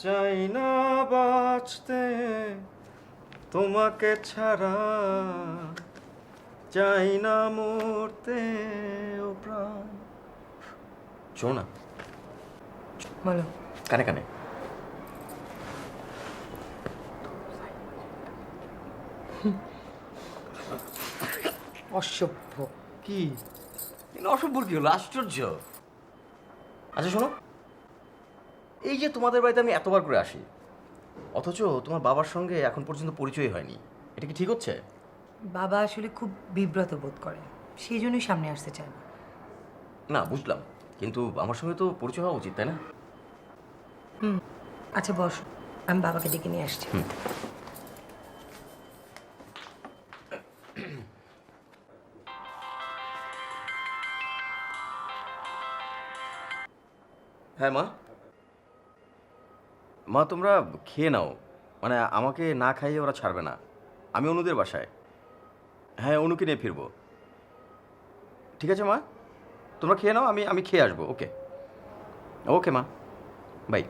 চাই না বাঁচতে তোমাকে ছাড়া, চাই না মরতে ও প্রাণ। শোনো না, বলো। কানে কানে। অসভ্য। কি অসম্ভব? কি হলো? আশ্চর্য। আচ্ছা শোনো, এই যে তোমাদের বাড়িতে আমি এতবার করে আসি, অথচ তোমার বাবার সঙ্গে এখন পর্যন্ত পরিচয় হয়নি, এটা কি ঠিক হচ্ছে? বাবা আসলে খুব বিব্রত বোধ করে, সেই জন্যই সামনে আসতে চায় না। না বুঝলাম, কিন্তু আমার সঙ্গে তো পরিচয় হওয়া উচিত, তাই না? আচ্ছা বস, আমি বাবাকে ডেকে নিয়ে আসছি। হ্যাঁ মা। মা তোমরা খেয়ে নাও, মানে আমাকে না খাইয়ে ওরা ছাড়বে না। আমি অনুদের বাসায়, হ্যাঁ অনুকে নিয়ে ফিরবো। ঠিক আছে মা, তোমরা খেয়ে নাও, আমি আমি খেয়ে আসবো। ওকে ওকে মা, বাই।